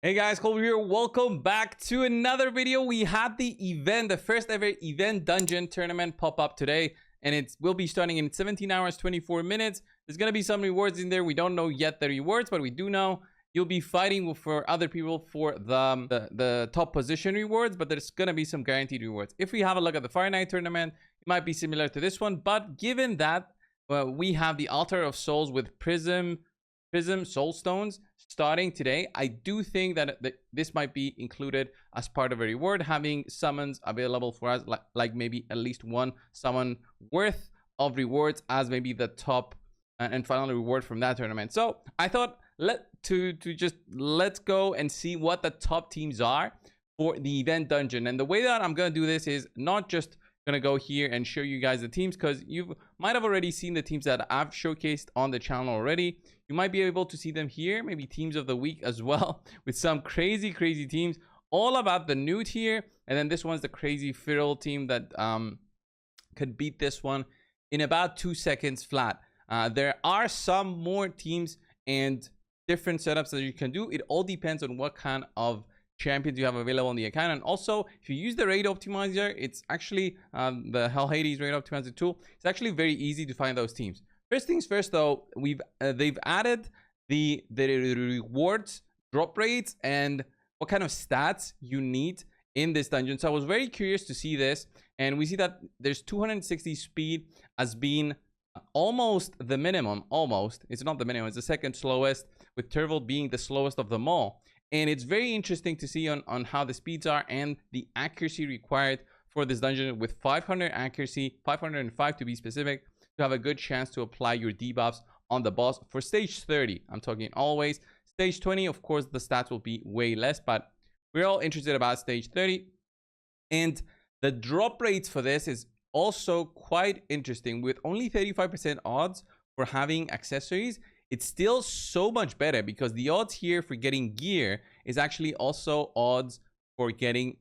Hey guys, coldbrew here. Welcome back to another video. We had the event, the first ever event dungeon tournament pop up today, and it will be starting in 17 hours 24 minutes. There's gonna be some rewards in there. We don't know yet the rewards, but we do know you'll be fighting for other people for the top position rewards, but there's gonna be some guaranteed rewards. If we have a look at the Fire Night tournament, it might be similar to this one, but given that we have the Altar of Souls with Prism Soul Stones starting today, I do think that this might be included as part of a reward, having summons available for us, like maybe at least one summon worth of rewards as maybe the top and final reward from that tournament. So I thought let's go and see what the top teams are for the event dungeon. And the way that I'm gonna do this is not just gonna go here and show you guys the teams, because you might have already seen the teams that I've showcased on the channel already. You might be able to see them here, maybe teams of the week as well, with some crazy teams, all about the new tier. And then this one's the crazy feral team that could beat this one in about 2 seconds flat. There are some more teams and different setups that you can do. It all depends on what kind of champions you have available on the account. And also, if you use the raid optimizer, it's actually the Hell Hades raid optimizer tool. It's actually very easy to find those teams. First things first, though, they've added the rewards, drop rates, and what kind of stats you need in this dungeon. So I was very curious to see this, and we see that there's 260 speed as being almost the minimum. Almost, it's not the minimum, it's the second slowest, with Turtle being the slowest of them all. And it's very interesting to see on how the speeds are and the accuracy required for this dungeon, with 500 accuracy, 505 to be specific, to have a good chance to apply your debuffs on the boss for stage 30. I'm talking always. Stage 20, of course, the stats will be way less, but we're all interested about stage 30. And the drop rates for this is also quite interesting, with only 35% odds for having accessories. It's still so much better, because the odds here for getting gear is actually also odds for getting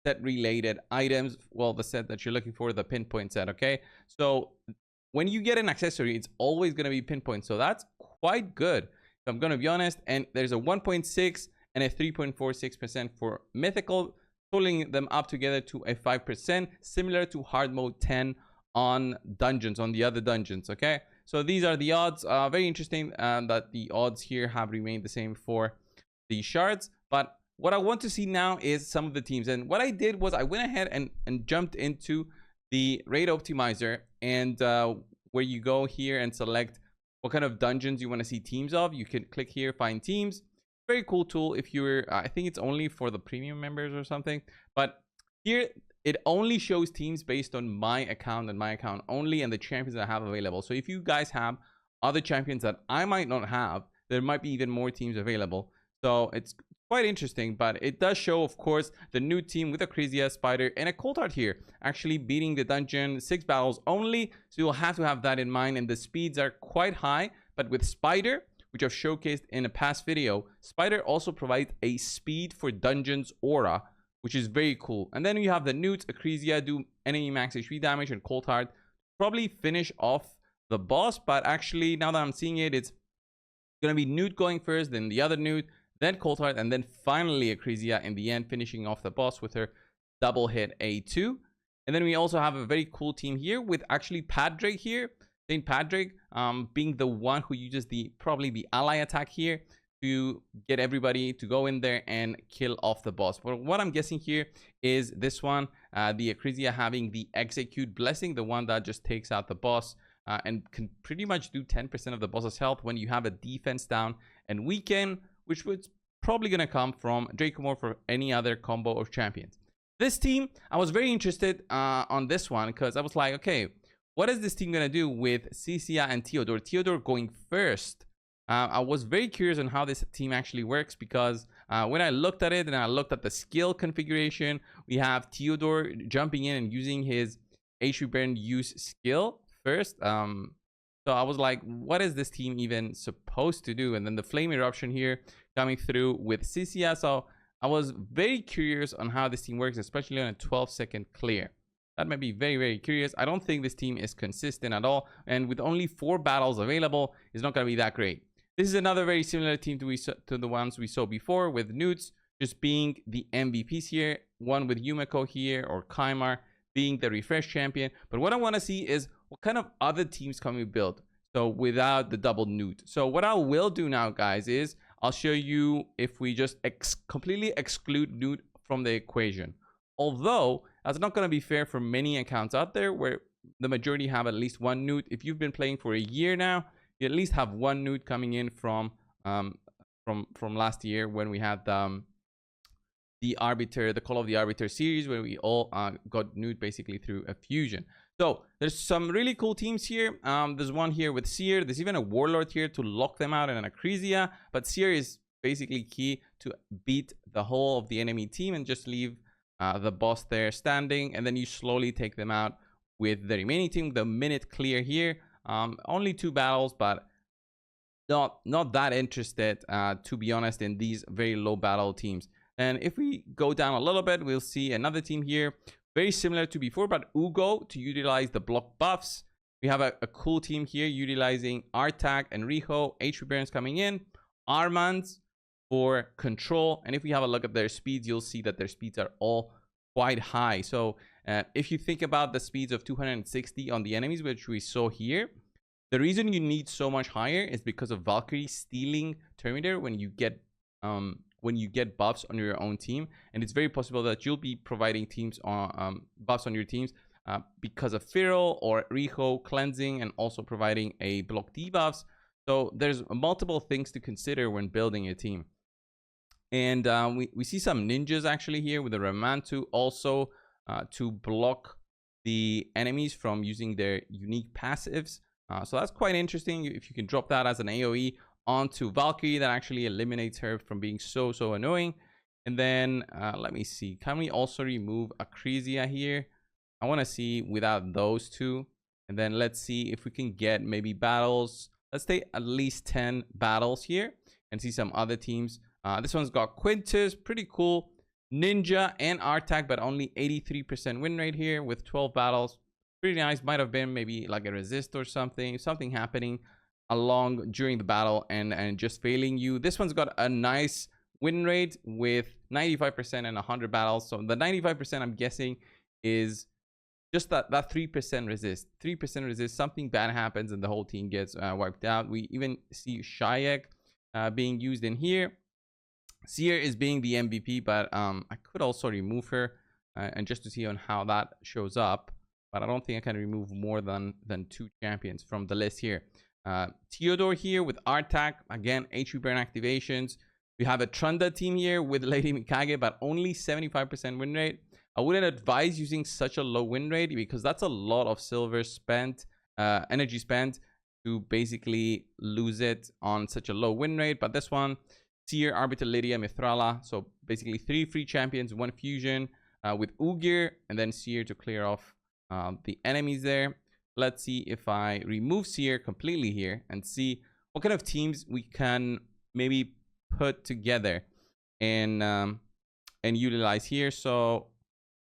set related items. Well, the set that you're looking for, the pinpoint set. Okay, so when you get an accessory, it's always going to be pinpoint, so that's quite good, if I'm going to be honest. And there's a 1.6 and a 3.46% for mythical, pulling them up together to a 5%, similar to hard mode 10 on dungeons, on the other dungeons. Okay, so these are the odds. Very interesting that the odds here have remained the same for the shards. But what I want to see now is some of the teams. And what I did was I went ahead and jumped into the raid optimizer, and where you go here and select what kind of dungeons you want to see teams of. You can click here, find teams. Very cool tool if you're, I think it's only for the premium members or something. But here, it only shows teams based on my account and my account only, and the champions I have available. So if you guys have other champions that I might not have, there might be even more teams available. So it's quite interesting, but it does show, of course, the new team with a Crazy Spider and a Coldheart here, actually beating the dungeon 6 battles only. So you'll have to have that in mind, and the speeds are quite high. But with Spider, which I've showcased in a past video, Spider also provides a speed for dungeons aura, which is very cool. And then you have the Newt, Acresia, do enemy max HP damage, and Coldheart probably finish off the boss. But actually, now that I'm seeing it, it's gonna be Newt going first, then the other Newt, then Coldheart, and then finally Acresia in the end, finishing off the boss with her double hit A2. And then we also have a very cool team here with actually Padraig here, Saint Padraig being the one who uses probably the ally attack here to get everybody to go in there and kill off the boss. But what I'm guessing here is this one, the Acresia having the Execute Blessing, the one that just takes out the boss and can pretty much do 10% of the boss's health when you have a defense down and weaken, which was probably going to come from Dracomore for any other combo of champions. This team, I was very interested on this one, because I was like, okay, what is this team going to do with Cecilia and Theodore? Theodore going first. I was very curious on how this team actually works, because when I looked at it and I looked at the skill configuration, we have Theodore jumping in and using his HP burn use skill first. So I was like, what is this team even supposed to do? And then the flame eruption here coming through with Cecilia. So I was very curious on how this team works, especially on a 12-second clear. That might be very curious. I don't think this team is consistent at all, and with only 4 battles available, it's not going to be that great. This is another very similar team to the ones we saw before, with Newts just being the MVPs here, one with Yumiko here, or Kaimar being the refresh champion. But what I want to see is what kind of other teams can we build, so without the double Newt. So what I will do now, guys, is I'll show you if we just completely exclude Newt from the equation. Although that's not going to be fair for many accounts out there where the majority have at least one Newt. If you've been playing for a year now, you at least have one Newt coming in from last year when we had the Call of the Arbiter series, where we all got Newt basically through a fusion. So there's some really cool teams here. There's one here with Seer. There's even a Warlord here to lock them out, and an Acrisia. But Seer is basically key to beat the whole of the enemy team and just leave the boss there standing, and then you slowly take them out with the remaining team. The minute clear here. Only 2 battles, but not that interested, to be honest, in these very low battle teams. And if we go down a little bit, we'll see another team here, very similar to before, but Ugo to utilize the block buffs. We have a cool team here utilizing Artak and Riho. HP Barons coming in, Armands for control. And if we have a look at their speeds, you'll see that their speeds are all quite high. So if you think about the speeds of 260 on the enemies, which we saw here, the reason you need so much higher is because of Valkyrie stealing Terminator when you get buffs on your own team. And it's very possible that you'll be providing teams on buffs on your teams because of Feral or Riho cleansing, and also providing a block debuffs. So there's multiple things to consider when building a team. And we see some ninjas actually here with the Ramantu also to block the enemies from using their unique passives. So that's quite interesting. If you can drop that as an AoE onto Valkyrie, that actually eliminates her from being so annoying. And then let me see, can we also remove Acrisia here? I want to see without those two. And then let's see if we can get maybe battles. Let's say at least 10 battles here and see some other teams. This one's got Quintus, pretty cool. Ninja and Artak, but only 83% win rate here with 12 battles. Pretty nice. Might have been maybe like a resist or something happening along during the battle and just failing you. This one's got a nice win rate with 95% and 100 battles. So the 95% I'm guessing is just that 3% resist. 3% resist, something bad happens and the whole team gets wiped out. We even see Shayak being used in here. Seer is being the MVP, but I could also remove her and just to see on how that shows up. But I don't think I can remove more than 2 champions from the list here. Theodore here with Artak. Again, HP burn activations. We have a Trunda team here with Lady Mikage, but only 75% win rate. I wouldn't advise using such a low win rate because that's a lot of silver spent, energy spent to basically lose it on such a low win rate. But this one, Seer, Arbiter, Lydia, Mithrala. So basically 3 free champions, 1 fusion with Ugir, and then Seer to clear off the enemies there. Let's see if I remove Seer completely here and see what kind of teams we can maybe put together and utilize here. So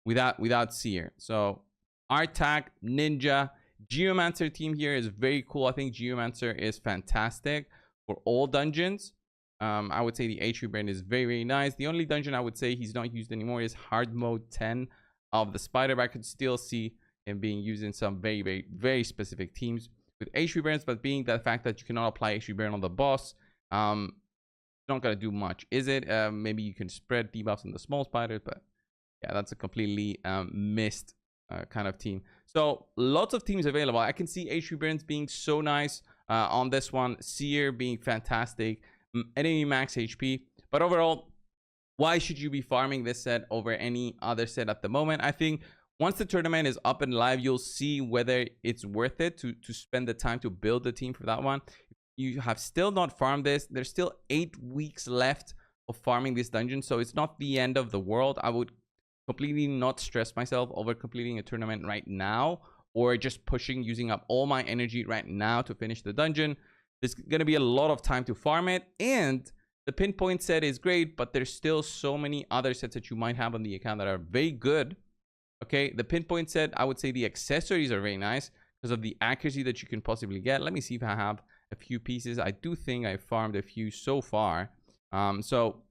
without Seer, so Artak, Ninja, Geomancer team here is very cool. I think Geomancer is fantastic for all dungeons. I would say the HP brand is very nice. The only dungeon I would say he's not used anymore is hard mode 10 of the Spider, but I could still see him being used in some very specific teams with HP burns. But being the fact that you cannot apply HP burn on the boss, it's not gonna do much, is it? Maybe you can spread debuffs on the small spiders, but yeah, that's a completely missed kind of team. So lots of teams available. I can see HP burns being so nice on this one. Seer being fantastic. Enemy max HP. But overall, why should you be farming this set over any other set at the moment? I think once the tournament is up and live, you'll see whether it's worth it to spend the time to build the team for that one. If you have still not farmed this, there's still 8 weeks left of farming this dungeon, so it's not the end of the world. I would completely not stress myself over completing a tournament right now, or just using up all my energy right now to finish the dungeon. There's going to be a lot of time to farm it, and the pinpoint set is great, but there's still so many other sets that you might have on the account that are very good. Okay, the pinpoint set, I would say the accessories are very nice because of the accuracy that you can possibly get. Let me see if I have a few pieces. I do think I farmed a few so far. So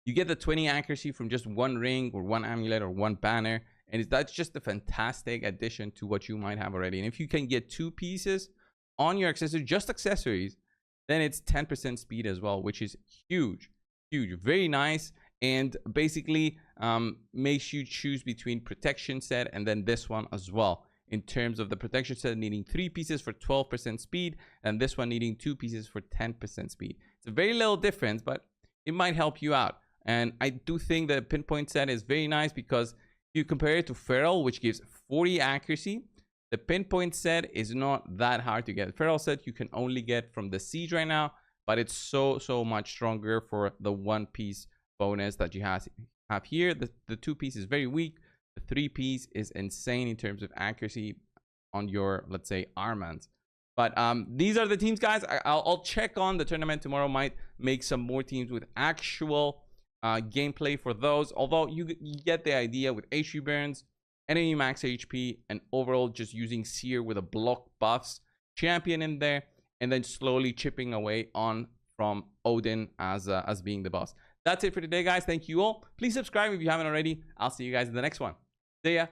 you get the 20 accuracy from just one ring or one amulet or one banner, and that's just a fantastic addition to what you might have already. And if you can get 2 pieces on your accessory, just accessories, then it's 10% speed as well, which is huge, very nice. And basically makes you choose between protection set and then this one as well, in terms of the protection set needing 3 pieces for 12% speed, and this one needing 2 pieces for 10% speed. It's a very little difference, but it might help you out. And I do think the pinpoint set is very nice, because if you compare it to Feral, which gives 40 accuracy, the pinpoint set is not that hard to get. Feral set you can only get from the Siege right now, but it's so much stronger for the 1 piece bonus that you have here. The 2 piece is very weak. The 3 piece is insane in terms of accuracy on your, let's say, Armands. But these are the teams, guys. I'll check on the tournament tomorrow. Might make some more teams with actual gameplay for those. Although you get the idea with HP burns, enemy max HP, and overall just using Seer with a block buffs champion in there, and then slowly chipping away on from Odin as being the boss. That's it for today, guys. Thank you all. Please subscribe if you haven't already. I'll see you guys in the next one. See ya.